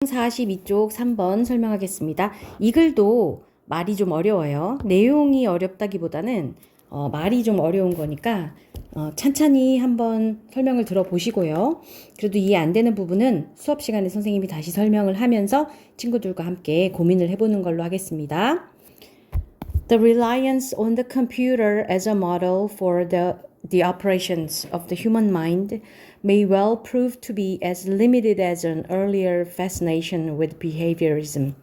42쪽 3번 설명하겠습니다. 이 글도 말이 좀 어려워요. 내용이 어렵다기보다는 말이 좀 어려운 거니까 찬찬히 한번 설명을 들어보시고요. 그래도 이해 안 되는 부분은 수업 시간에 선생님이 다시 설명을 하면서 친구들과 함께 고민을 해보는 걸로 하겠습니다. The reliance on the computer as a model for the operations of the human mind may well prove to be as limited as an earlier fascination with behaviorism.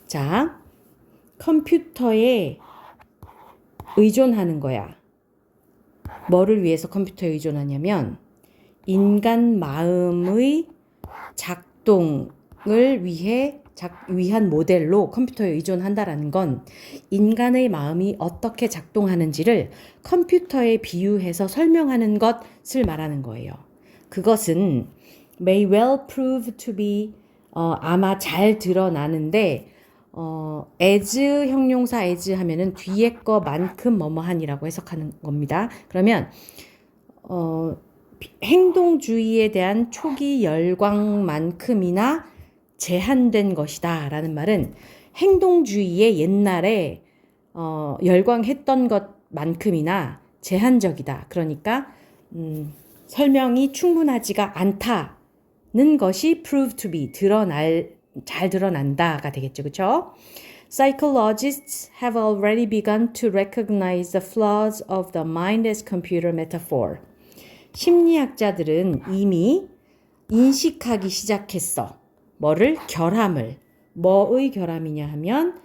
자, 컴퓨터에 의존하는 거야. 뭐를 위해서 컴퓨터에 의존하냐면 인간 마음의 작동을 위한 모델로 컴퓨터에 의존한다라는 건 인간의 마음이 어떻게 작동하는지를 컴퓨터에 비유해서 설명하는 것을 말하는 거예요. 그것은 may well prove to be 아마 잘 드러나는데 as 형용사 as 하면은 뒤에 거만큼 뭐뭐한이라고 해석하는 겁니다. 그러면 행동주의에 대한 초기 열광만큼이나 제한된 것이다 라는 말은 행동주의에 옛날에 열광했던 것만큼이나 제한적이다. 그러니까 설명이 충분하지가 않다는 것이 prove to be 잘 드러난다가 되겠죠. 그렇죠? Psychologists have already begun to recognize the flaws of the mind as computer metaphor. 심리학자들은 이미 인식하기 시작했어. 뭐를? 결함을. 뭐의 결함이냐 하면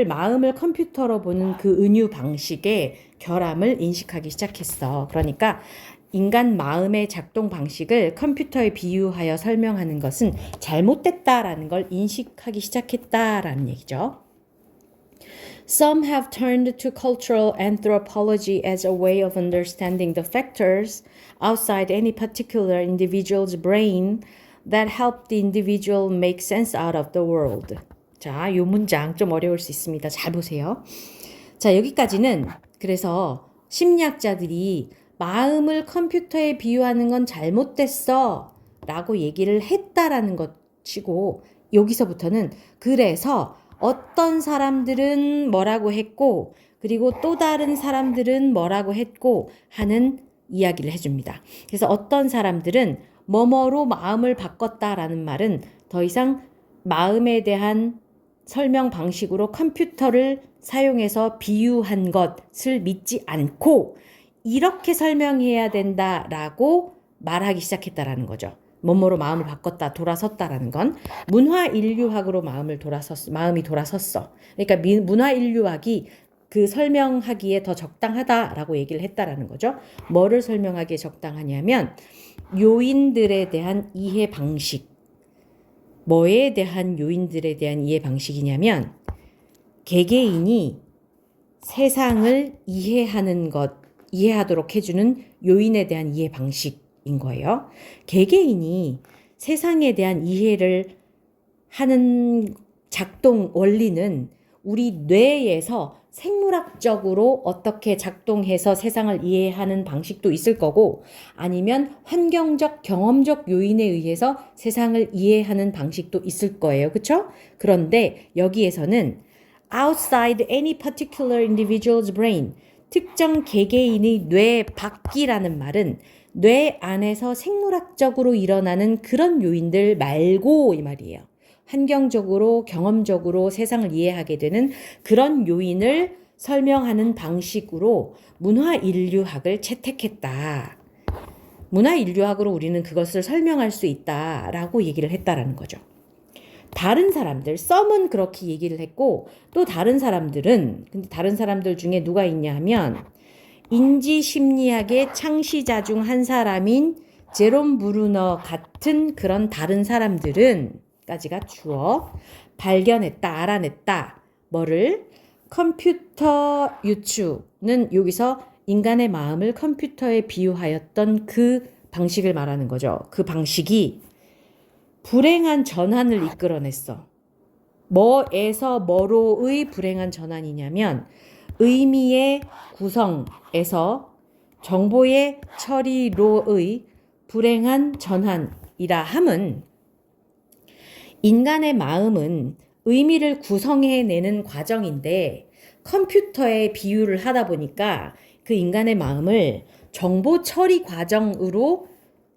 마음을 컴퓨터로 보는 그 은유 방식의 결함을 인식하기 시작했어. 그러니까 인간 마음의 작동 방식을 컴퓨터에 비유하여 설명하는 것은 잘못됐다라는 걸 인식하기 시작했다라는 얘기죠. Some have turned to cultural anthropology as a way of understanding the factors outside any particular individual's brain that help the individual make sense out of the world. 자, 이 문장 좀 어려울 수 있습니다. 잘 보세요. 자, 여기까지는 그래서 심리학자들이 마음을 컴퓨터에 비유하는 건 잘못됐어 라고 얘기를 했다라는 것이고, 여기서부터는 그래서 어떤 사람들은 뭐라고 했고 그리고 또 다른 사람들은 뭐라고 했고 하는 이야기를 해줍니다. 그래서 어떤 사람들은 뭐뭐로 마음을 바꿨다라는 말은 더 이상 마음에 대한 설명 방식으로 컴퓨터를 사용해서 비유한 것을 믿지 않고 이렇게 설명해야 된다라고 말하기 시작했다라는 거죠. 뭐뭐로 마음을 바꿨다, 돌아섰다라는 건 문화인류학으로 마음이 돌아섰어. 그러니까 문화인류학이 그 설명하기에 더 적당하다라고 얘기를 했다라는 거죠. 뭐를 설명하기에 적당하냐면 요인들에 대한 이해 방식. 뭐에 대한 요인들에 대한 이해 방식이냐면 개개인이 세상을 이해하도록 해주는 요인에 대한 이해 방식인 거예요. 개개인이 세상에 대한 이해를 하는 작동 원리는 우리 뇌에서 생물학적으로 어떻게 작동해서 세상을 이해하는 방식도 있을 거고 아니면 환경적, 경험적 요인에 의해서 세상을 이해하는 방식도 있을 거예요. 그렇죠? 그런데 여기에서는 outside any particular individual's brain, 특정 개개인의 뇌 밖이라는 말은 뇌 안에서 생물학적으로 일어나는 그런 요인들 말고 이 말이에요. 환경적으로, 경험적으로 세상을 이해하게 되는 그런 요인을 설명하는 방식으로 문화인류학을 채택했다. 문화인류학으로 우리는 그것을 설명할 수 있다라고 얘기를 했다라는 거죠. 다른 사람들, 썸은 그렇게 얘기를 했고 또 다른 사람들은, 근데 다른 사람들 중에 누가 있냐 하면 인지심리학의 창시자 중 한 사람인 제롬 브루너 같은 그런 다른 사람들은 까지가 주어 발견했다, 알아냈다. 뭐를? 컴퓨터 유추는 여기서 인간의 마음을 컴퓨터에 비유하였던 그 방식을 말하는 거죠. 그 방식이 불행한 전환을 이끌어냈어. 뭐에서 뭐로의 불행한 전환이냐면 의미의 구성에서 정보의 처리로의 불행한 전환, 이라 함은 인간의 마음은 의미를 구성해내는 과정인데 컴퓨터에 비유를 하다 보니까 그 인간의 마음을 정보 처리 과정으로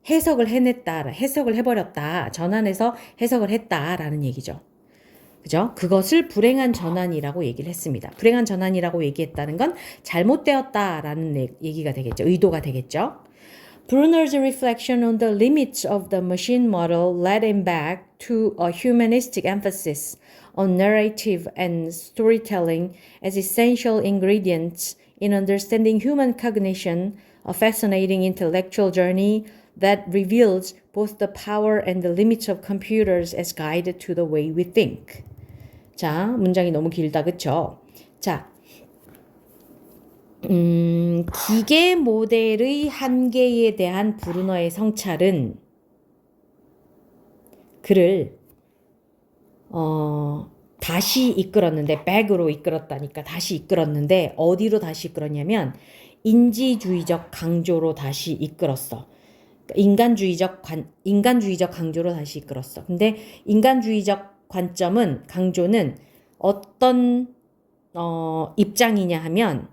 해석을 해버렸다. 전환해서 해석을 했다라는 얘기죠. 그죠? 그것을 불행한 전환이라고 얘기를 했습니다. 불행한 전환이라고 얘기했다는 건 잘못되었다라는 얘기가 되겠죠. 의도가 되겠죠. Bruner's reflection on the limits of the machine model led him back to a humanistic emphasis on narrative and storytelling as essential ingredients in understanding human cognition, a fascinating intellectual journey that reveals both the power and the limits of computers as guide to the way we think. 자, 문장이 너무 길다, 그쵸? 자, 기계 모델의 한계에 대한 브루너의 성찰은 그를 다시 이끌었는데, 백으로 이끌었다니까 다시 이끌었는데 어디로 다시 이끌었냐면 인지주의적 강조로 다시 이끌었어. 인간주의적 강조로 다시 이끌었어. 근데 인간주의적 강조는 어떤 입장이냐 하면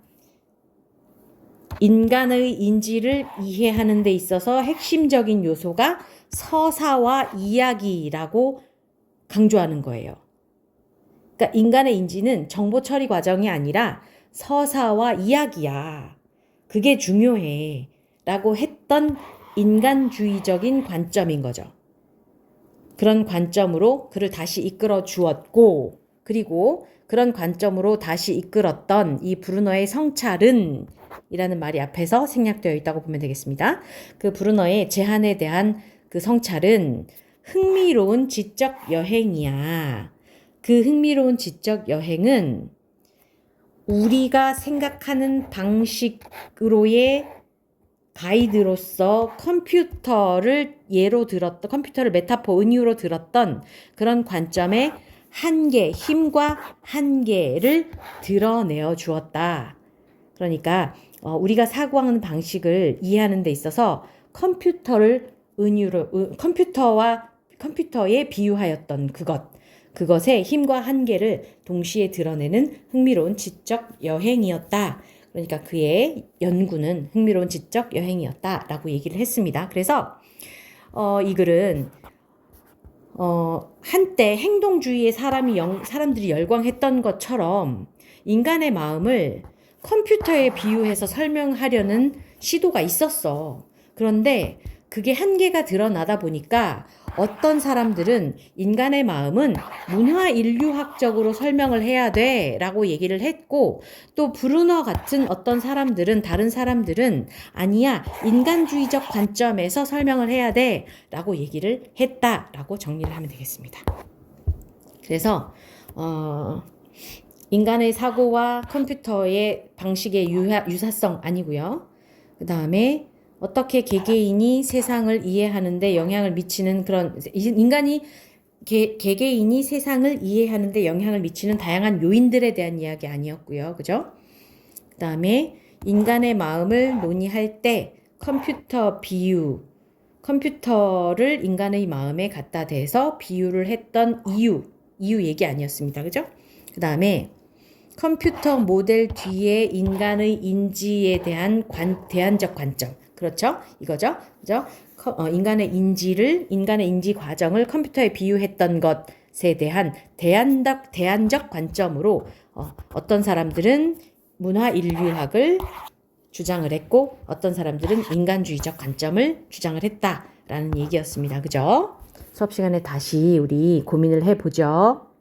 인간의 인지를 이해하는 데 있어서 핵심적인 요소가 서사와 이야기라고 강조하는 거예요. 그러니까 인간의 인지는 정보 처리 과정이 아니라 서사와 이야기야. 그게 중요해. 라고 했던 인간주의적인 관점인 거죠. 그런 관점으로 그를 다시 이끌어 주었고, 그리고 그런 관점으로 다시 이끌었던 이 브루너의 성찰은 이라는 말이 앞에서 생략되어 있다고 보면 되겠습니다. 그 브루너의 제한에 대한 그 성찰은 흥미로운 지적 여행이야. 그 흥미로운 지적 여행은 우리가 생각하는 방식으로의 가이드로서 컴퓨터를 메타포 은유로 들었던 그런 관점의 한계, 힘과 한계를 드러내어 주었다. 그러니까 우리가 사고하는 방식을 이해하는 데 있어서 컴퓨터의 비유하였던 그것의 힘과 한계를 동시에 드러내는 흥미로운 지적 여행이었다. 그러니까 그의 연구는 흥미로운 지적 여행이었다라고 얘기를 했습니다. 그래서 이 글은 한때 행동주의의 사람들이 열광했던 것처럼 인간의 마음을 컴퓨터에 비유해서 설명하려는 시도가 있었어. 그런데 그게 한계가 드러나다 보니까 어떤 사람들은 인간의 마음은 문화 인류학적으로 설명을 해야 돼 라고 얘기를 했고, 또 브루너 같은 다른 사람들은 아니야, 인간주의적 관점에서 설명을 해야 돼 라고 얘기를 했다라고 정리를 하면 되겠습니다. 그래서 인간의 사고와 컴퓨터의 방식의 유사성 아니고요. 그 다음에 어떻게 개개인이 세상을 이해하는데 영향을 미치는 개개인이 세상을 이해하는데 영향을 미치는 다양한 요인들에 대한 이야기 아니었고요. 그죠? 그 다음에 인간의 마음을 논의할 때 컴퓨터를 인간의 마음에 갖다 대서 비유를 했던 이유 얘기 아니었습니다. 그죠? 그 다음에 컴퓨터 모델 뒤에 인간의 인지에 대한 대안적 관점. 그렇죠? 이거죠? 그죠? 인간의 인지 과정을 컴퓨터에 비유했던 것에 대한 대안적 관점으로 어떤 사람들은 문화 인류학을 주장을 했고 어떤 사람들은 인간주의적 관점을 주장을 했다라는 얘기였습니다. 그죠? 수업 시간에 다시 우리 고민을 해보죠.